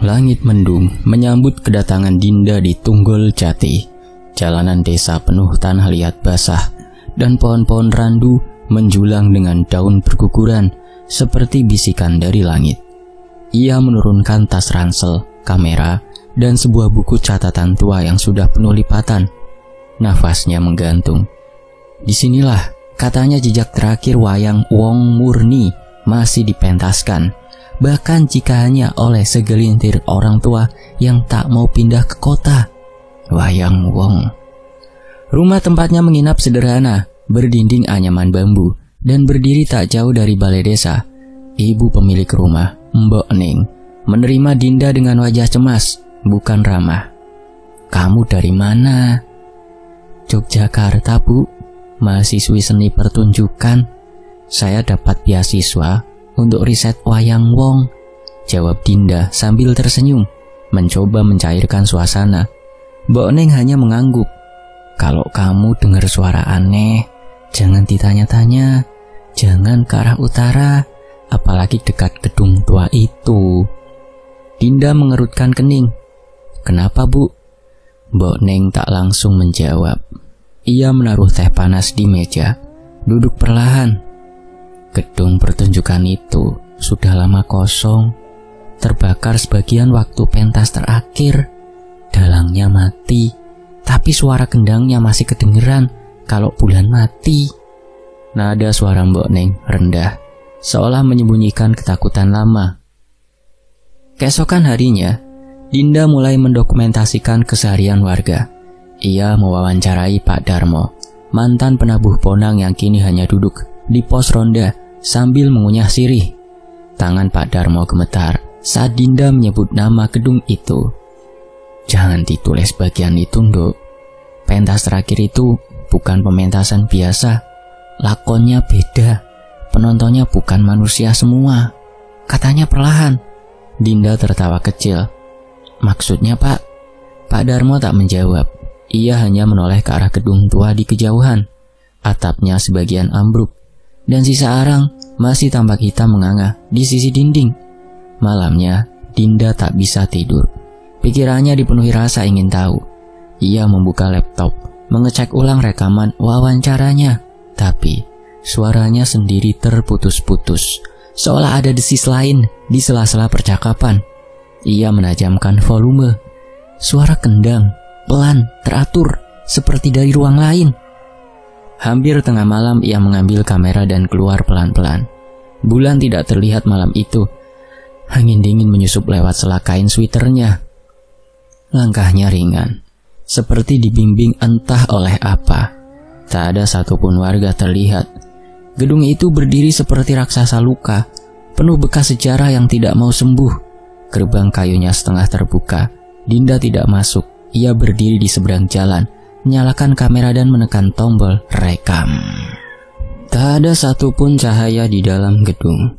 Langit mendung menyambut kedatangan Dinda di Tunggul Jati. Jalanan desa penuh tanah liat basah dan pohon-pohon randu menjulang dengan daun berguguran seperti bisikan dari langit. Ia menurunkan tas ransel, kamera, dan sebuah buku catatan tua yang sudah penuh lipatan. Nafasnya menggantung. Disinilah katanya jejak terakhir wayang Wong murni masih dipentaskan, bahkan jika hanya oleh segelintir orang tua yang tak mau pindah ke kota. Wayang Wong. Rumah tempatnya menginap sederhana, berdinding anyaman bambu, dan berdiri tak jauh dari balai desa. Ibu pemilik rumah, Mbok Ning, menerima Dinda dengan wajah cemas, bukan ramah. "Kamu dari mana?" "Yogyakarta, Bu. Mahasiswi seni pertunjukan. Saya dapat beasiswa untuk riset wayang Wong," jawab Dinda sambil tersenyum, mencoba mencairkan suasana. Mbok Ning hanya mengangguk. "Kalau kamu dengar suara aneh, jangan ditanya-tanya, jangan ke arah utara, apalagi dekat gedung tua itu." Dinda mengerutkan kening. "Kenapa, Bu?" Mbok Ning tak langsung menjawab. Ia menaruh teh panas di meja, duduk perlahan. Gedung pertunjukan itu sudah lama kosong, terbakar sebagian waktu pentas terakhir. Dalangnya mati, tapi suara kendangnya masih kedengeran kalau bulan mati. Nada suara Mbok Ning rendah, seolah menyembunyikan ketakutan lama. Keesokan harinya, Dinda mulai mendokumentasikan keseharian warga. Ia mewawancarai Pak Darmo, mantan penabuh Ponang yang kini hanya duduk di pos ronda sambil mengunyah sirih. Tangan Pak Darmo gemetar saat Dinda menyebut nama gedung itu. "Jangan ditulis bagian itu, Nduk. Pentas terakhir itu bukan pementasan biasa. Lakonnya beda. Penontonnya bukan manusia semua," katanya perlahan. Dinda tertawa kecil. "Maksudnya, Pak?" Pak Darmo tak menjawab. Ia hanya menoleh ke arah gedung tua di kejauhan. Atapnya sebagian ambruk, dan sisa arang masih tampak hitam menganga di sisi dinding. Malamnya, Dinda tak bisa tidur. Pikirannya dipenuhi rasa ingin tahu. Ia membuka laptop, mengecek ulang rekaman wawancaranya. Tapi, suaranya sendiri terputus-putus, seolah ada desis lain di sela-sela percakapan. Ia menajamkan volume. Suara kendang, pelan, teratur, seperti dari ruang lain. Hampir tengah malam ia mengambil kamera dan keluar pelan-pelan. Bulan tidak terlihat malam itu. Angin dingin menyusup lewat sela kain sweaternya. Langkahnya ringan, seperti dibimbing entah oleh apa. Tak ada satupun warga terlihat. Gedung itu berdiri seperti raksasa luka, penuh bekas sejarah yang tidak mau sembuh. Gerbang kayunya setengah terbuka. Dinda tidak masuk. Ia berdiri di seberang jalan, menyalakan kamera dan menekan tombol rekam. Tak ada satupun cahaya di dalam gedung,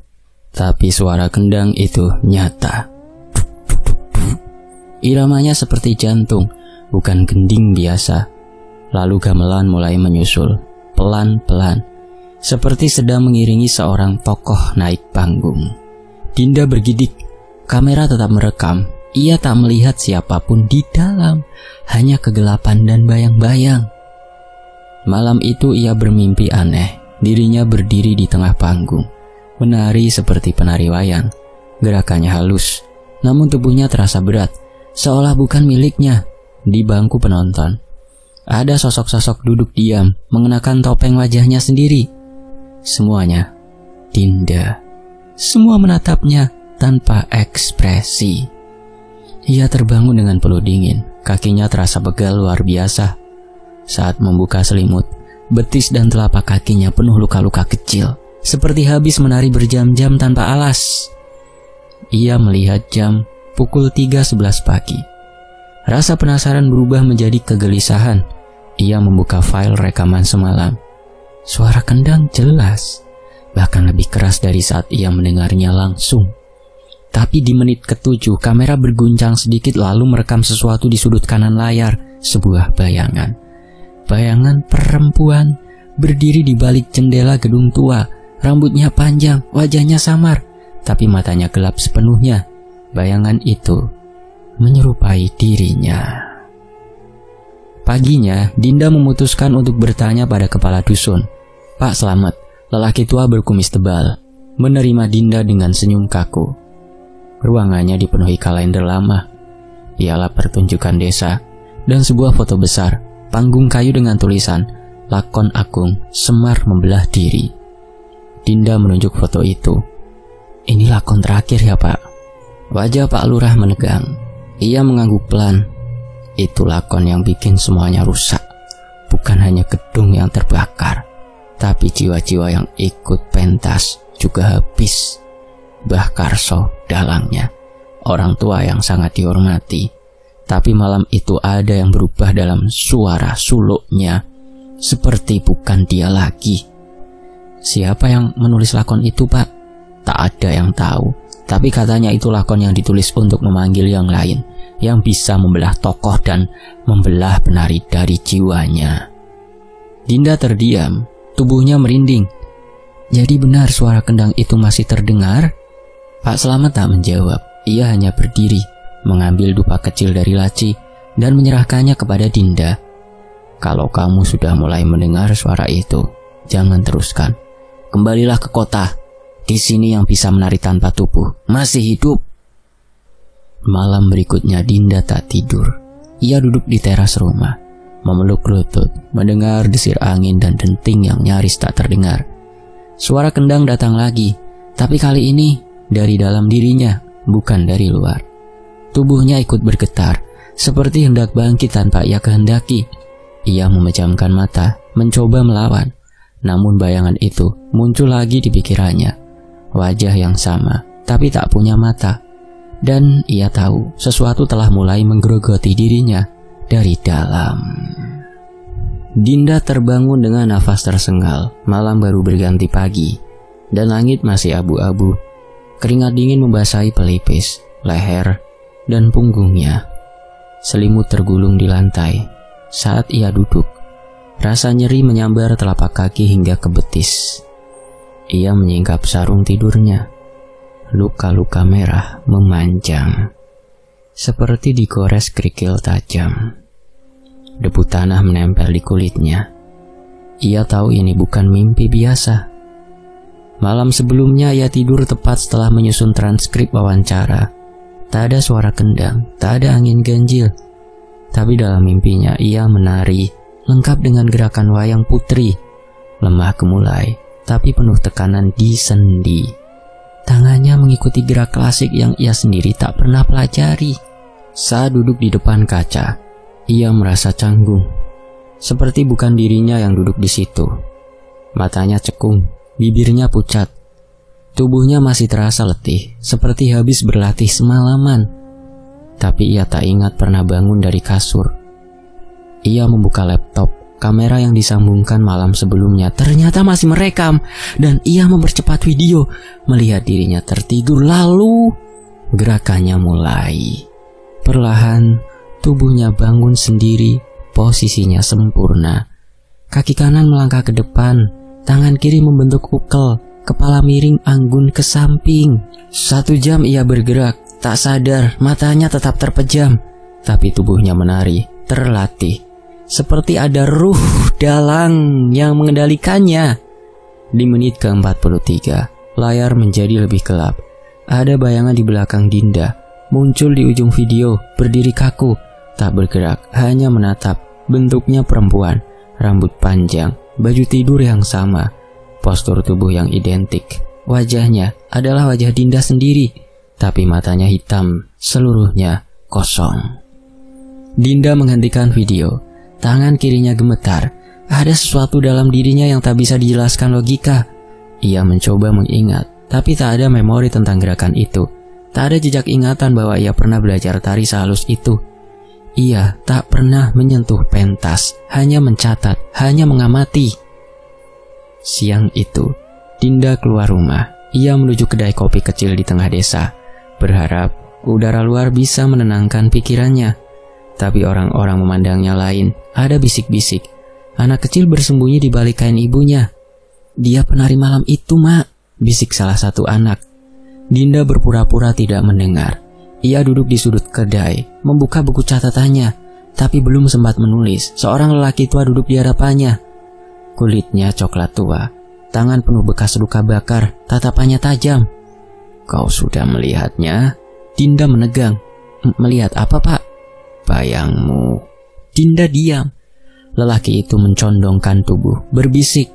tapi suara kendang itu nyata. Iramanya seperti jantung, bukan gending biasa. Lalu gamelan mulai menyusul, pelan-pelan, seperti sedang mengiringi seorang tokoh naik panggung. Dinda bergidik, kamera tetap merekam. Ia tak melihat siapapun di dalam, hanya kegelapan dan bayang-bayang. Malam itu ia bermimpi aneh. Dirinya berdiri di tengah panggung, menari seperti penari wayang. Gerakannya halus, namun tubuhnya terasa berat, seolah bukan miliknya. Di bangku penonton, ada sosok-sosok duduk diam, mengenakan topeng wajahnya sendiri. Semuanya Dinda. Semua menatapnya tanpa ekspresi. Ia terbangun dengan peluh dingin, kakinya terasa pegal luar biasa. Saat membuka selimut, betis dan telapak kakinya penuh luka-luka kecil, seperti habis menari berjam-jam tanpa alas. Ia melihat jam pukul 3:11 pagi. Rasa penasaran berubah menjadi kegelisahan. Ia membuka file rekaman semalam. Suara kendang jelas, bahkan lebih keras dari saat ia mendengarnya langsung. Tapi di menit ke-7, kamera berguncang sedikit lalu merekam sesuatu di sudut kanan layar, sebuah bayangan. Bayangan perempuan berdiri di balik jendela gedung tua, rambutnya panjang, wajahnya samar, tapi matanya gelap sepenuhnya. bayangan itu menyerupai dirinya. Paginya, Dinda memutuskan untuk bertanya pada kepala dusun. "Pak Slamet," lelaki tua berkumis tebal, menerima Dinda dengan senyum kaku. Ruangannya dipenuhi kalender lama, piala pertunjukan desa, dan sebuah foto besar, panggung kayu dengan tulisan, "Lakon Agung Semar Membelah Diri." Dinda menunjuk foto itu. "Ini lakon terakhir ya, Pak?" Wajah Pak Lurah menegang. Ia mengangguk pelan. "Itu lakon yang bikin semuanya rusak. Bukan hanya gedung yang terbakar, tapi jiwa-jiwa yang ikut pentas juga habis. Mbah Karso, dalangnya, orang tua yang sangat dihormati. Tapi malam itu ada yang berubah dalam suara suluknya, seperti bukan dia lagi." "Siapa yang menulis lakon itu, Pak?" "Tak ada yang tahu, tapi katanya itu lakon yang ditulis untuk memanggil yang lain, yang bisa membelah tokoh dan membelah penari dari jiwanya." Dinda terdiam, tubuhnya merinding. "Jadi benar suara kendang itu masih terdengar?" Pak Slamet tak menjawab. Ia hanya berdiri, mengambil dupa kecil dari laci dan menyerahkannya kepada Dinda. "Kalau kamu sudah mulai mendengar suara itu, jangan teruskan. Kembalilah ke kota. Di sini yang bisa menari tanpa tubuh masih hidup." Malam berikutnya Dinda tak tidur. Ia duduk di teras rumah, memeluk lutut, mendengar desir angin dan denting yang nyaris tak terdengar. Suara kendang datang lagi, tapi kali ini dari dalam dirinya, bukan dari luar. Tubuhnya ikut bergetar, seperti hendak bangkit tanpa ia kehendaki. Ia memejamkan mata, mencoba melawan. Namun bayangan itu muncul lagi di pikirannya. Wajah yang sama, tapi tak punya mata. Dan ia tahu sesuatu telah mulai menggerogoti dirinya dari dalam. Dinda terbangun dengan nafas tersengal. Malam baru berganti pagi, dan langit masih abu-abu. Keringat dingin membasahi pelipis, leher, dan punggungnya. Selimut tergulung di lantai. Saat ia duduk, rasa nyeri menyambar telapak kaki hingga ke betis. Ia menyingkap sarung tidurnya. Luka-luka merah memanjang, seperti digores kerikil tajam. Debu tanah menempel di kulitnya. Ia tahu ini bukan mimpi biasa. Malam sebelumnya ia tidur tepat setelah menyusun transkrip wawancara. Tak ada suara kendang, tak ada angin ganjil. Tapi dalam mimpinya ia menari, lengkap dengan gerakan wayang putri. Lemah gemulai, tapi penuh tekanan di sendi. Tangannya mengikuti gerak klasik yang ia sendiri tak pernah pelajari. Saat duduk di depan kaca, ia merasa canggung, seperti bukan dirinya yang duduk di situ. Matanya cekung, bibirnya pucat. Tubuhnya masih terasa letih, seperti habis berlatih semalaman. Tapi ia tak ingat pernah bangun dari kasur. Ia membuka laptop. Kamera yang disambungkan malam sebelumnya ternyata masih merekam, dan ia mempercepat video, melihat dirinya tertidur. Lalu gerakannya mulai. Perlahan tubuhnya bangun sendiri, posisinya sempurna. Kaki kanan melangkah ke depan, tangan kiri membentuk ukel, kepala miring anggun ke samping. 1 jam ia bergerak, tak sadar matanya tetap terpejam, tapi tubuhnya menari, terlatih. Seperti ada ruh dalang yang mengendalikannya. Di menit ke-43, layar menjadi lebih gelap. Ada bayangan di belakang Dinda, muncul di ujung video, berdiri kaku, tak bergerak, hanya menatap. Bentuknya perempuan, rambut panjang, baju tidur yang sama, postur tubuh yang identik. Wajahnya adalah wajah Dinda sendiri, tapi matanya hitam, seluruhnya kosong. Dinda menghentikan video. Tangan kirinya gemetar. Ada sesuatu dalam dirinya yang tak bisa dijelaskan logika. Ia mencoba mengingat, tapi tak ada memori tentang gerakan itu. Tak ada jejak ingatan bahwa ia pernah belajar tari sehalus itu. Ia tak pernah menyentuh pentas, hanya mencatat, hanya mengamati. Siang itu, Dinda keluar rumah. Ia menuju kedai kopi kecil di tengah desa, berharap udara luar bisa menenangkan pikirannya. Tapi orang-orang memandangnya lain. Ada bisik-bisik. Anak kecil bersembunyi di balik kain ibunya. "Dia penari malam itu, Mak," bisik salah satu anak. Dinda berpura-pura tidak mendengar. Ia duduk di sudut kedai, membuka buku catatannya, tapi belum sempat menulis. Seorang lelaki tua duduk di hadapannya. Kulitnya coklat tua, tangan penuh bekas luka bakar, tatapannya tajam. "Kau sudah melihatnya?" Dinda menegang. "Melihat apa, Pak?" "Bayangmu." Dinda diam. Lelaki itu mencondongkan tubuh, berbisik,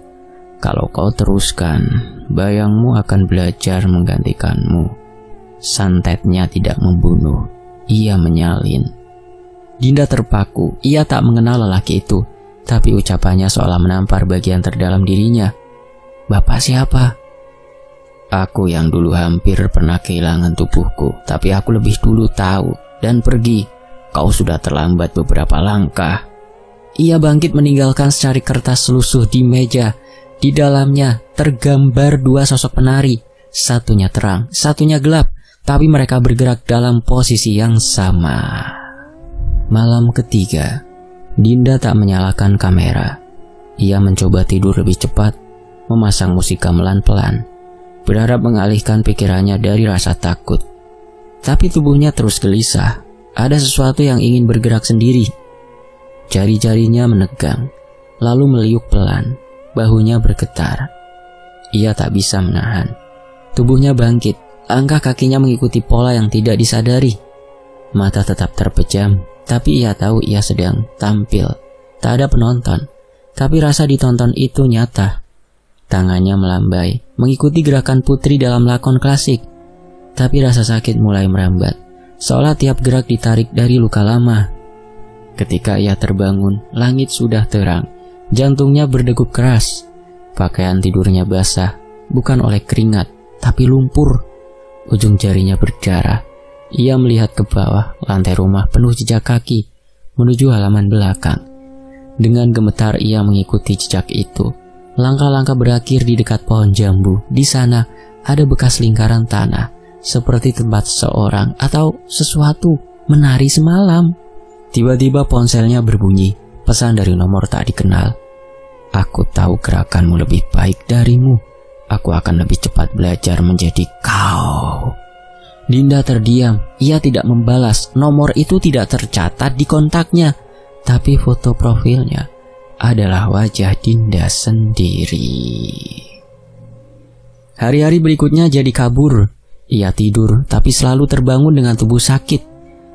"Kalau kau teruskan, bayangmu akan belajar menggantikanmu." Santetnya tidak membunuh, ia menyalin. Dinda terpaku, ia tak mengenal lelaki itu, tapi ucapannya seolah menampar bagian terdalam dirinya. "Bapak siapa?" "Aku yang dulu hampir pernah kehilangan tubuhku, tapi aku lebih dulu tahu dan pergi. Kau sudah terlambat beberapa langkah." Ia bangkit meninggalkan secari kertas lusuh di meja. Di dalamnya tergambar dua sosok penari, satunya terang, satunya gelap, tapi mereka bergerak dalam posisi yang sama. Malam ketiga, Dinda tak menyalakan kamera. Ia mencoba tidur lebih cepat, memasang musik gamelan pelan, berharap mengalihkan pikirannya dari rasa takut. Tapi tubuhnya terus gelisah, ada sesuatu yang ingin bergerak sendiri. Jari-jarinya menegang, lalu meliuk pelan, bahunya bergetar. Ia tak bisa menahan. Tubuhnya bangkit, langkah kakinya mengikuti pola yang tidak disadari. Mata tetap terpejam, tapi ia tahu ia sedang tampil. Tak ada penonton, tapi rasa ditonton itu nyata. Tangannya melambai, mengikuti gerakan putri dalam lakon klasik. Tapi rasa sakit mulai merambat, seolah tiap gerak ditarik dari luka lama. Ketika ia terbangun, langit sudah terang. Jantungnya berdegup keras. Pakaian tidurnya basah, bukan oleh keringat, tapi lumpur. Ujung jarinya berdarah. Ia melihat ke bawah, lantai rumah penuh jejak kaki, menuju halaman belakang. Dengan gemetar ia mengikuti jejak itu. Langkah-langkah berakhir di dekat pohon jambu. Di sana ada bekas lingkaran tanah, seperti tempat seseorang atau sesuatu menari semalam. Tiba-tiba ponselnya berbunyi, pesan dari nomor tak dikenal. "Aku tahu gerakanmu lebih baik darimu. Aku akan lebih cepat belajar menjadi kau." Dinda terdiam. Ia tidak membalas. Nomor itu tidak tercatat di kontaknya, tapi foto profilnya adalah wajah Dinda sendiri. Hari-hari berikutnya jadi kabur. Ia tidur, tapi selalu terbangun dengan tubuh sakit.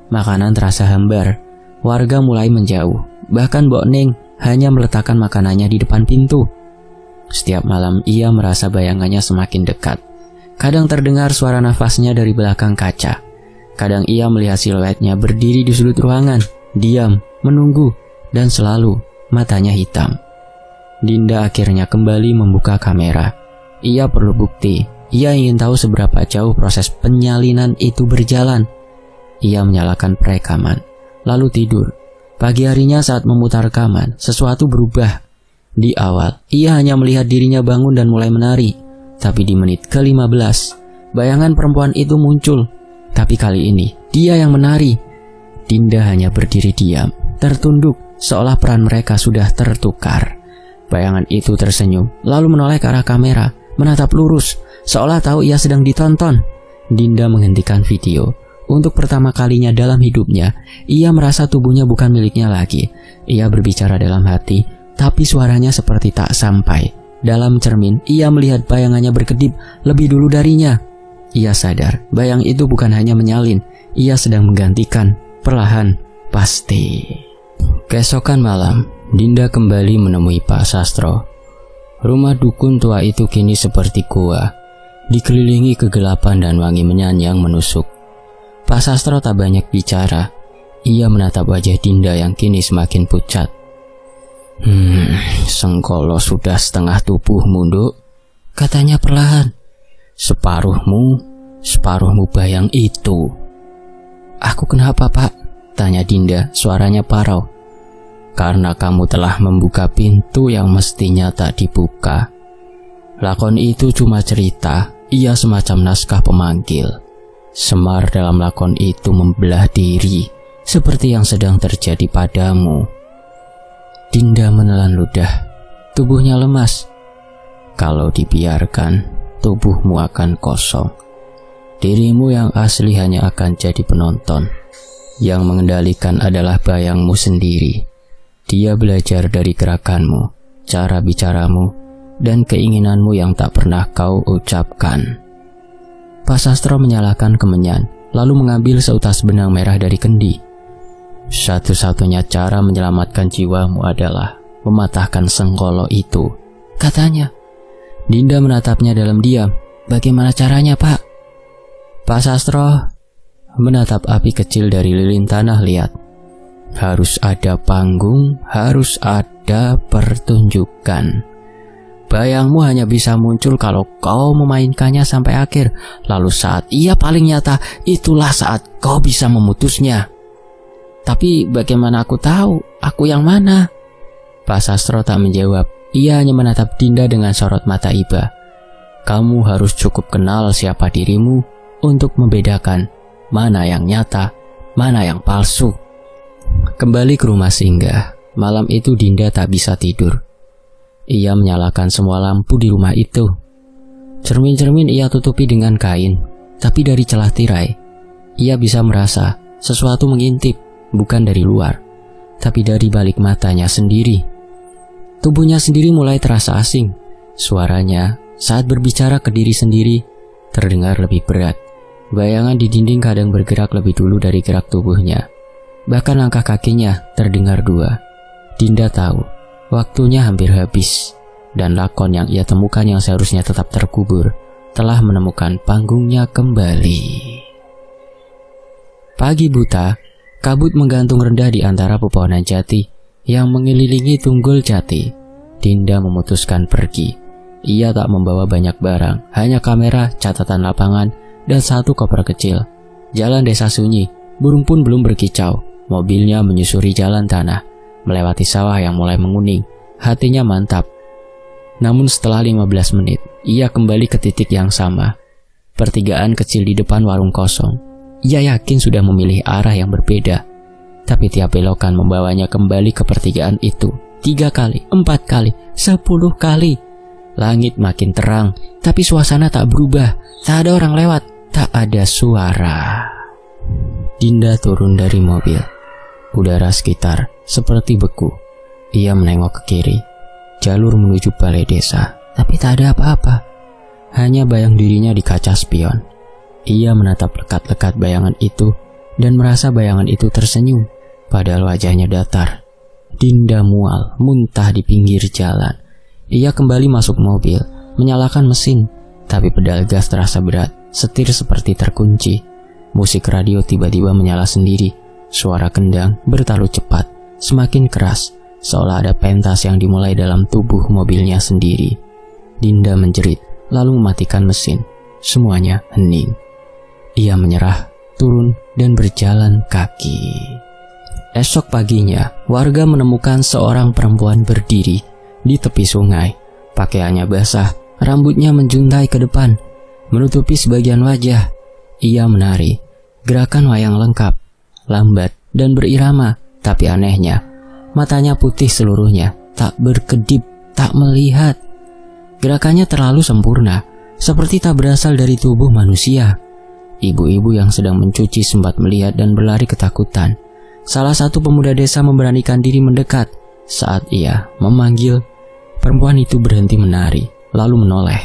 Makanan terasa hambar. Warga mulai menjauh. Bahkan Mbok Ning hanya meletakkan makanannya di depan pintu. Setiap malam ia merasa bayangannya semakin dekat. Kadang terdengar suara nafasnya dari belakang kaca. Kadang ia melihat siluetnya berdiri di sudut ruangan, diam, menunggu, dan selalu matanya hitam. Dinda akhirnya kembali membuka kamera. Ia perlu bukti. Ia ingin tahu seberapa jauh proses penyalinan itu berjalan. Ia menyalakan perekaman, lalu tidur. Pagi harinya saat memutar rekaman, sesuatu berubah. Di awal, ia hanya melihat dirinya bangun dan mulai menari. Tapi di menit ke-15, bayangan perempuan itu muncul. Tapi kali ini, dia yang menari. Dinda hanya berdiri diam, tertunduk, seolah peran mereka sudah tertukar. Bayangan itu tersenyum, lalu menoleh ke arah kamera, menatap lurus, seolah tahu ia sedang ditonton. Dinda menghentikan video. Untuk pertama kalinya dalam hidupnya, ia merasa tubuhnya bukan miliknya lagi. Ia berbicara dalam hati, tapi suaranya seperti tak sampai. Dalam cermin, ia melihat bayangannya berkedip lebih dulu darinya. Ia sadar, bayang itu bukan hanya menyalin, ia sedang menggantikan, perlahan, pasti. Keesokan malam, Dinda kembali menemui Pak Sastro. Rumah dukun tua itu kini seperti gua, dikelilingi kegelapan dan wangi menyan yang menusuk. Pak Sastro tak banyak bicara. Ia menatap wajah Dinda yang kini semakin pucat. Sengkolo sudah setengah tubuhmu, Nduk, katanya perlahan. Separuhmu bayang itu. Aku kenapa, Pak? Tanya Dinda, suaranya parau. Karena kamu telah membuka pintu yang mestinya tak dibuka. Lakon itu cuma cerita, ia semacam naskah pemanggil. Semar dalam lakon itu membelah diri, seperti yang sedang terjadi padamu. Dinda menelan ludah, tubuhnya lemas. Kalau dibiarkan, tubuhmu akan kosong. Dirimu yang asli hanya akan jadi penonton. Yang mengendalikan adalah bayangmu sendiri. Dia belajar dari gerakanmu, cara bicaramu, dan keinginanmu yang tak pernah kau ucapkan. Pak Sastro menyalakan kemenyan, lalu mengambil seutas benang merah dari kendi. Satu-satunya cara menyelamatkan jiwamu adalah mematahkan sengkolo itu, katanya. Dinda menatapnya dalam diam. Bagaimana caranya, Pak? Pak Sastro menatap api kecil dari lilin tanah liat. Harus ada panggung, harus ada pertunjukan. Bayangmu hanya bisa muncul kalau kau memainkannya sampai akhir. Lalu saat ia paling nyata, itulah saat kau bisa memutusnya. Tapi bagaimana aku tahu aku yang mana? Pak Sastro tak menjawab. Ia hanya menatap Dinda dengan sorot mata iba. Kamu harus cukup kenal siapa dirimu untuk membedakan mana yang nyata, mana yang palsu. Kembali ke rumah singgah. Malam itu Dinda tak bisa tidur. Ia menyalakan semua lampu di rumah itu. Cermin-cermin ia tutupi dengan kain. Tapi dari celah tirai, ia bisa merasa sesuatu mengintip, bukan dari luar, tapi dari balik matanya sendiri. Tubuhnya sendiri mulai terasa asing. Suaranya saat berbicara ke diri sendiri terdengar lebih berat. Bayangan di dinding kadang bergerak lebih dulu dari gerak tubuhnya. Bahkan langkah kakinya terdengar dua. Dinda tahu waktunya hampir habis, dan lakon yang ia temukan yang seharusnya tetap terkubur telah menemukan panggungnya kembali. Pagi buta, kabut menggantung rendah di antara pepohonan jati yang mengelilingi Tunggul Jati. Dinda memutuskan pergi. Ia tak membawa banyak barang, hanya kamera, catatan lapangan, dan satu koper kecil. Jalan desa sunyi, burung pun belum berkicau. Mobilnya menyusuri jalan tanah, melewati sawah yang mulai menguning. Hatinya mantap. Namun setelah 15 menit, ia kembali ke titik yang sama. Pertigaan kecil di depan warung kosong. Ia yakin sudah memilih arah yang berbeda. Tapi tiap belokan membawanya kembali ke pertigaan itu. 3 kali, 4 kali, 10 kali. Langit makin terang, tapi suasana tak berubah. Tak ada orang lewat, tak ada suara. Dinda turun dari mobil. Udara sekitar seperti beku. Ia menengok ke kiri, jalur menuju balai desa, tapi tak ada apa-apa. Hanya bayang dirinya di kaca spion. Ia menatap lekat-lekat bayangan itu dan merasa bayangan itu tersenyum, padahal wajahnya datar. Dinda mual, muntah di pinggir jalan. Ia kembali masuk mobil, menyalakan mesin, tapi pedal gas terasa berat, setir seperti terkunci. Musik radio tiba-tiba menyala sendiri. Suara kendang bertalu cepat, semakin keras, seolah ada pentas yang dimulai dalam tubuh mobilnya sendiri. Dinda menjerit, lalu mematikan mesin. Semuanya hening. Ia menyerah, turun, dan berjalan kaki. Esok paginya, warga menemukan seorang perempuan berdiri di tepi sungai. Pakaiannya basah, rambutnya menjuntai ke depan, menutupi sebagian wajah. Ia menari, gerakan wayang lengkap, lambat dan berirama, tapi anehnya, matanya putih seluruhnya, tak berkedip, tak melihat. Gerakannya terlalu sempurna, seperti tak berasal dari tubuh manusia. Ibu-ibu yang sedang mencuci sempat melihat dan berlari ketakutan. Salah satu pemuda desa memberanikan diri mendekat. Saat ia memanggil, perempuan itu berhenti menari, lalu menoleh.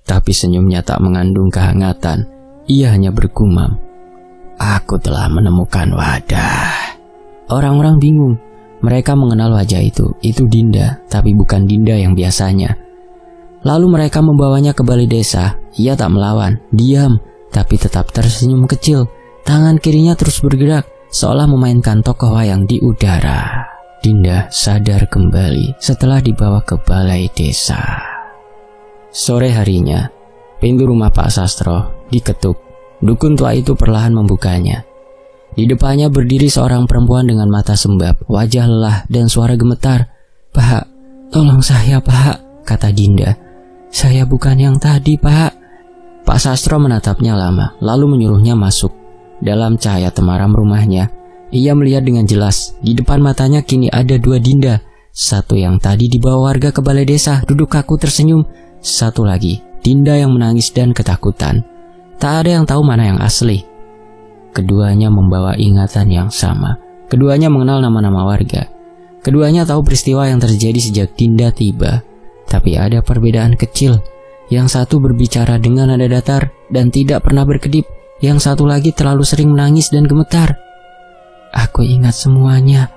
Tapi senyumnya tak mengandung kehangatan. Ia hanya bergumam, "Aku telah menemukan wadah." Orang-orang bingung. Mereka mengenal wajah itu Dinda, tapi bukan Dinda yang biasanya. Lalu mereka membawanya ke balai desa. Ia tak melawan, diam, tapi tetap tersenyum kecil. Tangan kirinya terus bergerak, seolah memainkan tokoh wayang di udara. Dinda sadar kembali setelah dibawa ke balai desa. Sore harinya, pintu rumah Pak Sastro diketuk. Dukun tua itu perlahan membukanya. Di depannya berdiri seorang perempuan dengan mata sembab, wajah lelah dan suara gemetar. "Pak, tolong saya, Pak," kata Dinda. "Saya bukan yang tadi, Pak." Pak Sastro menatapnya lama, lalu menyuruhnya masuk. Dalam cahaya temaram rumahnya, ia melihat dengan jelas, di depan matanya kini ada 2 Dinda. Satu yang tadi dibawa warga ke balai desa, duduk kaku tersenyum. Satu lagi, Dinda yang menangis dan ketakutan. Tak ada yang tahu mana yang asli. Keduanya membawa ingatan yang sama. Keduanya mengenal nama-nama warga. Keduanya tahu peristiwa yang terjadi sejak Dinda tiba. Tapi ada perbedaan kecil. Yang satu berbicara dengan nada datar dan tidak pernah berkedip. Yang satu lagi terlalu sering menangis dan gemetar. "Aku ingat semuanya,"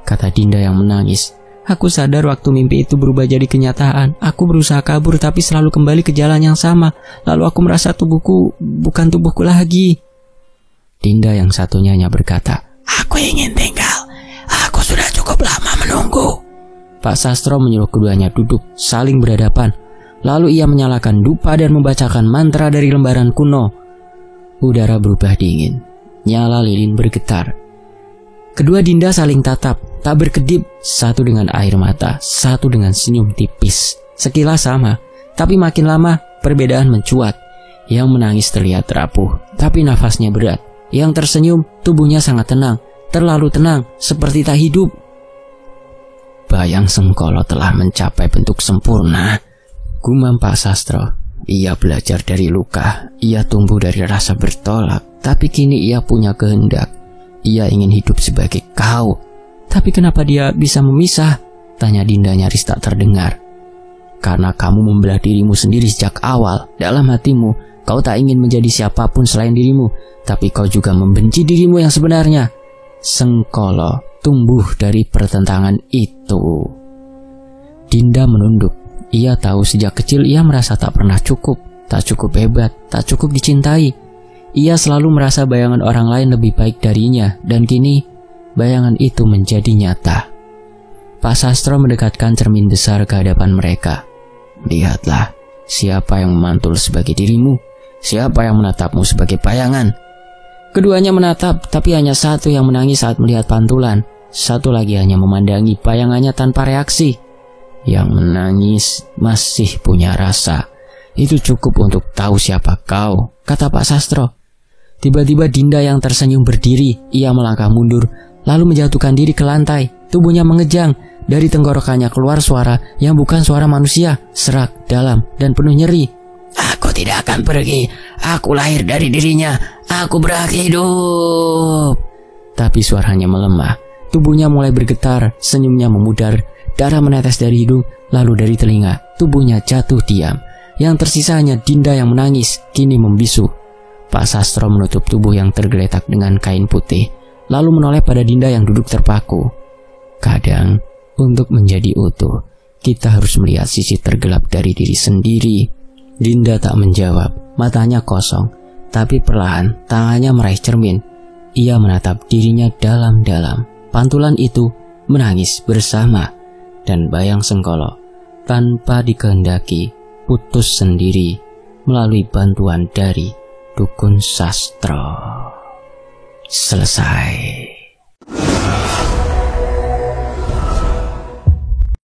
kata Dinda yang menangis. "Aku sadar waktu mimpi itu berubah jadi kenyataan. Aku berusaha kabur tapi selalu kembali ke jalan yang sama. Lalu aku merasa tubuhku bukan tubuhku lagi." Dinda yang satunya hanya berkata, "Aku ingin tinggal. Aku sudah cukup lama menunggu." Pak Sastro menyuruh keduanya duduk saling berhadapan. Lalu ia menyalakan dupa dan membacakan mantra dari lembaran kuno. Udara berubah dingin. Nyala lilin bergetar. Kedua Dinda saling tatap, tak berkedip, satu dengan air mata, satu dengan senyum tipis. Sekilas sama, tapi makin lama perbedaan mencuat. Yang menangis terlihat rapuh, tapi nafasnya berat. Yang tersenyum, tubuhnya sangat tenang, terlalu tenang, seperti tak hidup. "Bayang Sengkolo telah mencapai bentuk sempurna," gumam Pak Sastro. "Ia belajar dari luka, ia tumbuh dari rasa bertolak, tapi kini ia punya kehendak. Ia ingin hidup sebagai kau." "Tapi kenapa dia bisa memisah?" tanya Dinda nyaris tak terdengar. "Karena kamu membelah dirimu sendiri sejak awal. Dalam hatimu, kau tak ingin menjadi siapapun selain dirimu, tapi kau juga membenci dirimu yang sebenarnya. Sengkolo tumbuh dari pertentangan itu." Dinda menunduk. Ia tahu sejak kecil ia merasa tak pernah cukup, tak cukup hebat, tak cukup dicintai. Ia selalu merasa bayangan orang lain lebih baik darinya, dan kini bayangan itu menjadi nyata. Pak Sastro mendekatkan cermin besar ke hadapan mereka. "Lihatlah, siapa yang memantul sebagai dirimu, siapa yang menatapmu sebagai bayangan." Keduanya menatap, tapi hanya satu yang menangis saat melihat pantulan. Satu lagi hanya memandangi bayangannya tanpa reaksi. Yang menangis masih punya rasa. "Itu cukup untuk tahu siapa kau," kata Pak Sastro. Tiba-tiba Dinda yang tersenyum berdiri. Ia melangkah mundur, lalu menjatuhkan diri ke lantai. Tubuhnya mengejang. Dari tenggorokannya keluar suara yang bukan suara manusia, serak, dalam, dan penuh nyeri. "Aku tidak akan pergi. Aku lahir dari dirinya. Aku berhak hidup." Tapi suaranya melemah. Tubuhnya mulai bergetar, senyumnya memudar. Darah menetes dari hidung, lalu dari telinga. Tubuhnya jatuh diam. Yang tersisa hanya Dinda yang menangis, kini membisu. Pak Sastro menutup tubuh yang tergeletak dengan kain putih, lalu menoleh pada Dinda yang duduk terpaku. Kadang, untuk menjadi utuh, kita harus melihat sisi tergelap dari diri sendiri. Dinda tak menjawab, matanya kosong, tapi perlahan tangannya meraih cermin. Ia menatap dirinya dalam-dalam. Pantulan itu menangis bersama. Dan bayang Sengkolo tanpa dikehendaki putus sendiri melalui bantuan dari Dukun Sastro. Selesai.